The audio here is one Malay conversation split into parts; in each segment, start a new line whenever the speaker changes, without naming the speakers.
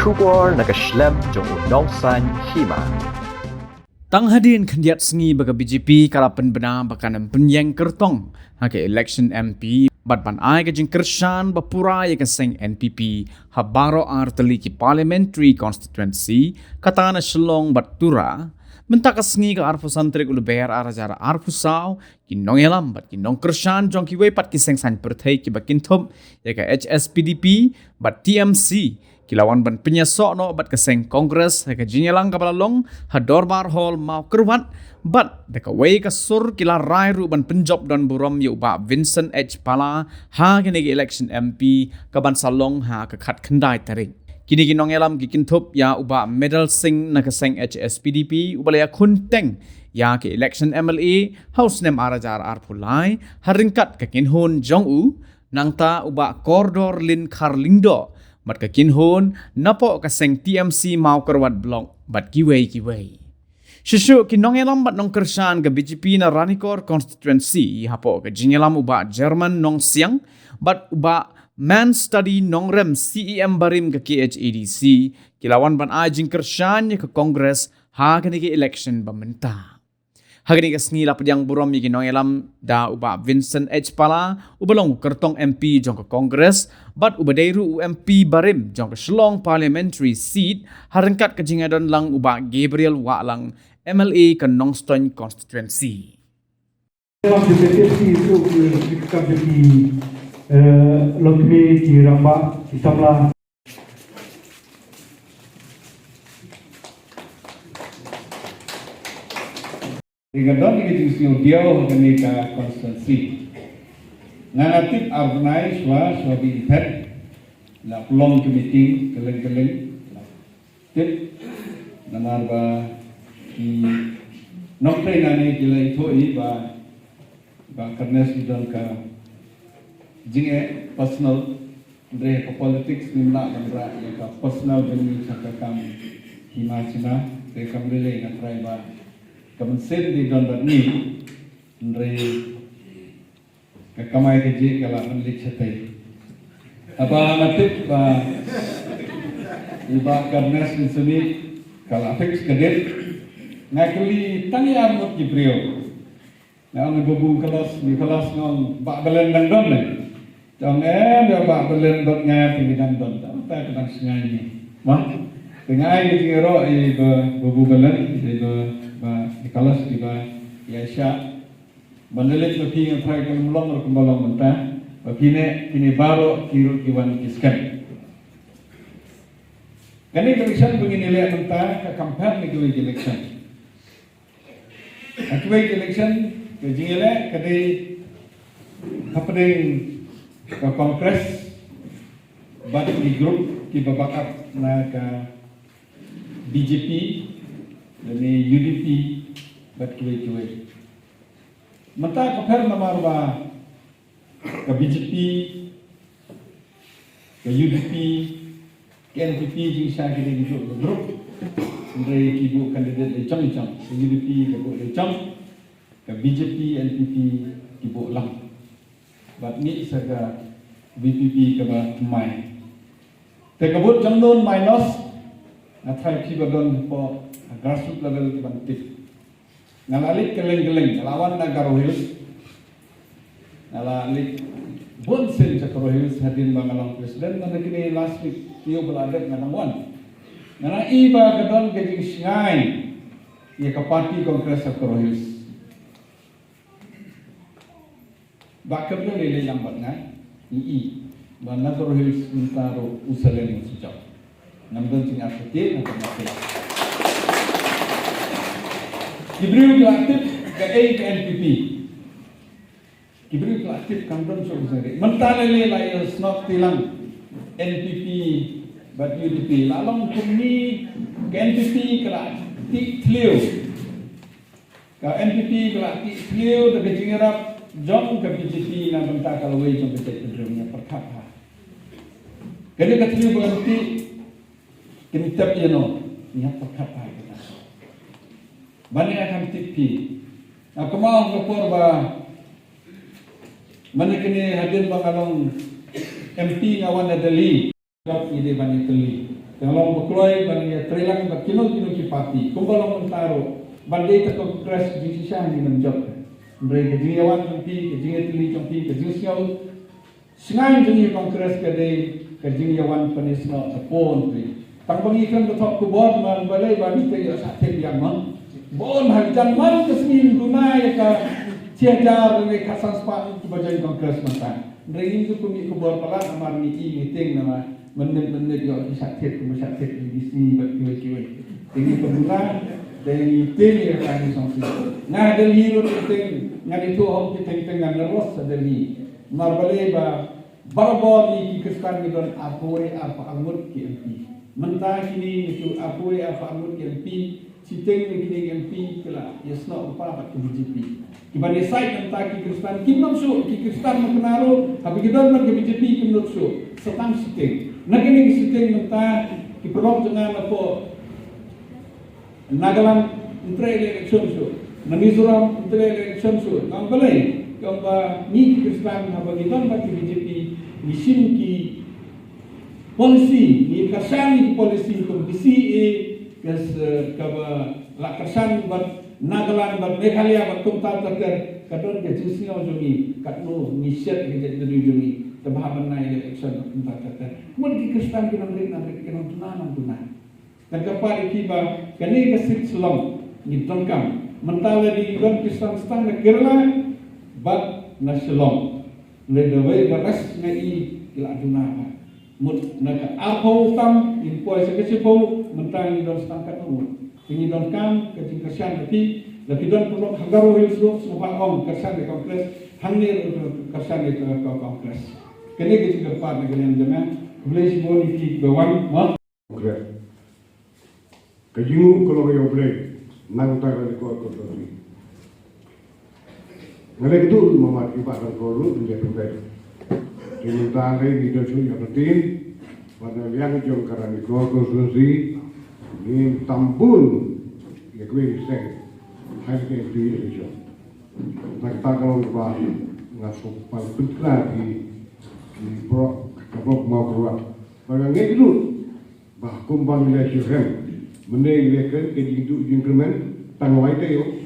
bersyukur nak keslem jong unongsan hima.
Tang hadin kandiat sengi bagi BJP kalapan benar bakanan penyeng kertong hake election MP bat pan ai ke jing kersan bapura ya keseng NPP habaro arteli ki parliamentary constituency katana Shillong bat tura mentaka sengi ke arfu santri ulu bayar arajara arfu sao ki nong elam bat ki nong kersan jong ki wepat ki seng san perthai ki bakin thop ya ke HSPDP bat TMC kilawan ban penyesok no bat keseng kongres heka jinyalang kabalalong hadorbar hall mau kerwat bat deka wei kasur kila rai ru ban penjob dan burom yu ba Vincent H Pala ha kini election MP kaban salong ha ke khat kendai tarik kini ginong elam gikin thup ya uba medal sing na keseng HSPDP ubalaya kunteng ya ke election MLA house nem arajar arpulai haringkat ke kinhun jong u nangta uba koridor lin karlindo mat ka kinhon napo ka seng TMC mau kerwat blok bat kiwei. Shushu kinong elam bat nong kersan ke BJP na Ranikor constituency hapo ka jingelam uba Jerman nong siang bat uba man study nong rem CEM barim ke KHADC kilawan ban ajing kersan ke kongres ha ke election bamenta. Hari ini kesni lapad yang burom yagi nong elam da uba Vincent H Pala ubalong kertong MP jong ke kongres bat uba dairu UMP barim jong ke Shillong parliamentary seat harengkat ke jingadon lang uba Gabriel Wa lang MLA ke Nongstoin constituency.
Dalam DPTC itu kita jadi lokme di Ramba Isamla.
Rigadon ini justru dia mengenai konstitusi. Nganatif organize was event la pelong ke meeting keleng tip namar ba ki nokre nani jila itu ini ba kernes idon ka jinge personal andre ka politics nimla namra ya ka personal jeni sakakam himachina te kamrile ngatrai ba kemensen di donor ni andre kekamai keji kala menlik setai apa natip ba iba karnes insuni kala fix kedet ngakli tangian mot gibrio na ang bubu kelas ni kelas ngon ba belen nang don ne jong dia ba belen dot nga pinang don ta kadang sengai ni mah tengai ni tingero i bubu belen i ba ikalas di ba Yasha bandelit lebih yang terakhir kali melong kembali mentah kini baru kirut kiwan kiskan kini election begini lihat mentah ke kampanye ni kiwan election kiwan election ke jingile kadi happening ke kongres bat di grup ki babakap na ke BJP dan UDP bat kiwe. Mata kapher namar ba ke BJP, ke UDP, ke NPP jing sa kini gitu grup. Andre kibu kandidat lecam, ke UDP kibu lecam, ke BJP, NPP kibu lang. Bat ni saga BPP kaba mai. Te kabut jangdon minus nathai kibadon po grassroots level bantik. Ngalalik keleng-keleng lawan Nagaro Hills. Ngalalik bonsen Nagaro Hills hadin bangalang presiden mana kini last week tiyo beladak nganamuan. Ngana iba kedon kejing singai ia ke parti kongres Nagaro Hills. Bakal dia lele lambat ngai ii ban Nagaro Hills untaro usalen sejak. Namdan sing aktif namdan Kibriu aktif ke NPP. Kibriu aktif kamdon so sendiri. Mentale le la snot tilang NPP bat UDP. Lalong kuni ke NPP kala ti clear. Ka NPP kala ti clear de jingerap jong ke BJP na benta kalau wei jong ke tedrumnya perkap ha. Kene ka clear berarti kini tap yeno nya perkap ha. Bani akan tipi. Aku mau ngepor ba mana kini hadir bangalong MP ngawan adali. Kau ide bani teli. Kalau berkeluar bagi terhilang berkilo ki parti, kumpul mentaro, bandai tak kongres di sisa ni menjawab. Mereka kejiawan jampi, kejiat tili jampi, kejiat siau. Sengaja jenis kongres kejiawan penisno apun tu. Tangbangi kan betul kubur man balai bagi tu sakit yang man. Bon hajan man kesmin tunai ka ciajar dengan kasan sepak tu bajai kongres mantan. Mereka itu kami kubur pelan amar ni meeting nama. Menit-menit yang sakit di sini berkiwi-kiwi. Ini pemula dari tim yang kami sangsi. Nah dari hero tim, nah itu orang kita tengah nervous dari marbale ba barabor ni Kristan ni don apoi apa angut KMP. Mentah kini itu apoi apa angut KMP. Siteng ni kini KMP kela yasno apa apa BJP. Kibani side mentah Kristan kimnot su Kristan mengenaro tapi kita nak BJP kimnot su setang siteng. Nagini kisiteng mentah kiprok dengan apa Nagaland entre election su, Manizuram entre election su. Kang balai, kang ba ni Kristan habang iton ba BJP misin ki policy ni kasani policy ko BCA kas kaba la kasan ba Nagaland ba Meghalaya ba kumta takar kadon ke jisno jogi katno ni set ke jadi jogi tabahaban na election kumta takar. Mungkin Kristan kita berikan tunan. Dan kepada tiba kini kesit selam ni tengkam. Mentala di dalam Kristan stang negara bat nasional. Ledawai beras ngai ila tunan. Mut nak apa tam impoi sekesipo mentang di dalam stang katmu. Ini dalam kam kejingkasian tapi dalam perlu hanggaru hilsu semua om kersan di kongres hangir untuk kersan di kongres. Kini kita kepada negara jemaah. Boleh semua ini bawang, mak.
Okey. Kajimu kalau yang boleh, nang tak ada kuat ni. Mereka itu mematuhi pada koru menjadi baik. Jadi tadi kita sudah penting pada yang jom kerana konstitusi ni tampun ya kuih sek harga di election. Tak kalau bah ngasuh paling penting di pro kapok mau keluar. Bagaimana itu? Bah kumbang nilai syurga. Menilaikan kejitu increment tangwai tayo.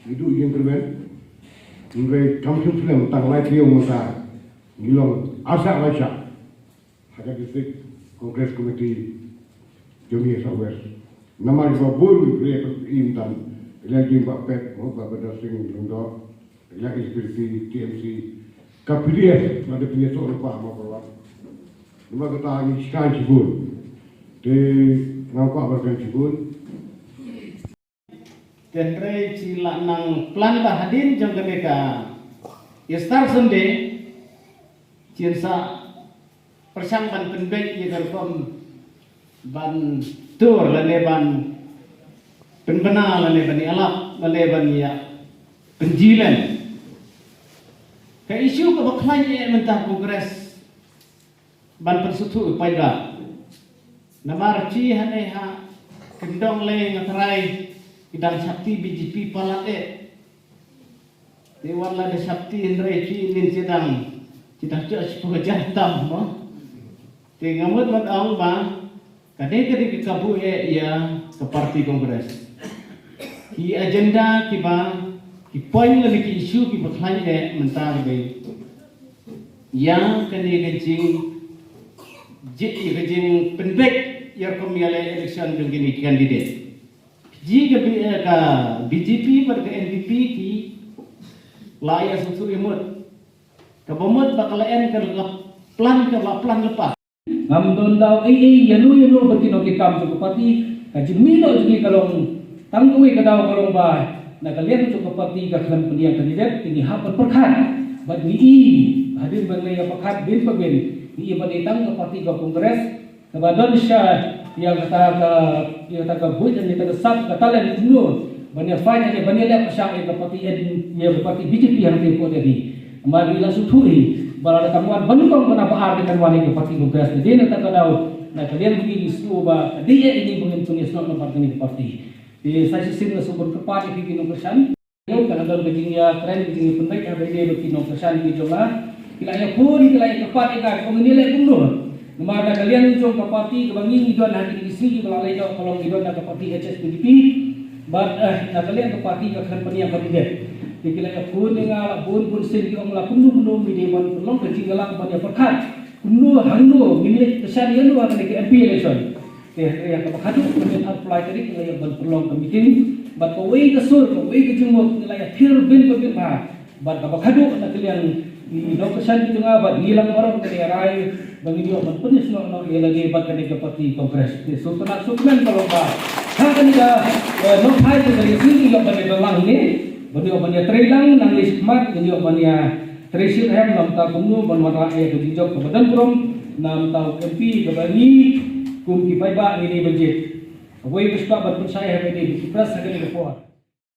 Itu increment. Mereka kamsun film tangwai tayo masa ngilong asa baca. Ada district Congress Committee Jomi Southwest. Nama itu bul mereka intan. Lagi Pak Pet, Pak Badasing Londo, lagi seperti TMC. Kapilias ada punya soal apa mau keluar. Lima kata ini sekarang cibun. Di ngangkut berkan cibun.
Kentrai cila nang plan bahadin jang mereka. Istar sunde cirsa persangkan penbek ye kerkom ban tur leban penbena leban alap leban ya penjilan. Ke isu ke baklanya mentah kongres ban persutu pada nama arci haneha kendong le ngatarai idang sakti BJP palate dewarla de sakti indre ci nin sedang kita cek pekerjaan tam mo te ngamut mat au ba kade ke kabu ya ke parti kongres ki agenda ki ba ki poin le ki isu ki baklanya mentah be yang kini kencing jadi kencing pendek yang kemilai election begini kandidat jika BJP ber ke NPP ki layak susu imut kebomot bakalayan ke plan lepas
ngamdon daw yanu bertino ke kam ke parti kajin milo jadi kalau tangkui ke daw kalau ba nakalian ke parti ka klan pendiang kandidat tinggi hapan perkat bad ni hadir bangai pakat bin pagben ni baditang ke parti ka kongres kabadon siya yang kata buat dan kata sab kata lain itu banyak fight ada banyak lep pasang ke parti BJP yang tempo tadi mari langsung turi balada kamuan banukang kenapa ada kan wani ke parti kongres jadi nak tahu nak kalian begini isu ba dia ini bukan tulis nak parti di saya sistem sumber kepada bikin persan yo kan ada begini tren begini penting ada dia bikin persan di jumlah kilanya pun kilanya kepada kan menilai pun Nama kalian jong kapati kebangi idon hati isi melalui kalau idon nak kapati HSPDP, but kalian kapati akan peniang kandidat. Dikira pun dengar pun sen yang lakukan dulu mediawan pelong ketinggalan kepada perkat. Kuno hangno milik kesan yang lu akan ke MP election. Yang kapakadu kemudian apply tadi kalau yang pelong meeting, but kawai kesur kawai kejumut nilai akhir bin bah. But kapakadu nak kalian di kesan itu ngabat hilang orang ke daerah bagi dia penis no lagi bat kene kapati kongres. So tenak sukmen kalau bah. Hakan dia no hai dari sini yang pada dalang ni. Beliau punya trailang nang ismat, beliau punya treasure hem nam ta kumno banwara e kejijok ke badan purom nam tau MP kebani kum ki paiba ini budget. Awai bespa bat saya ini di pras sagani report.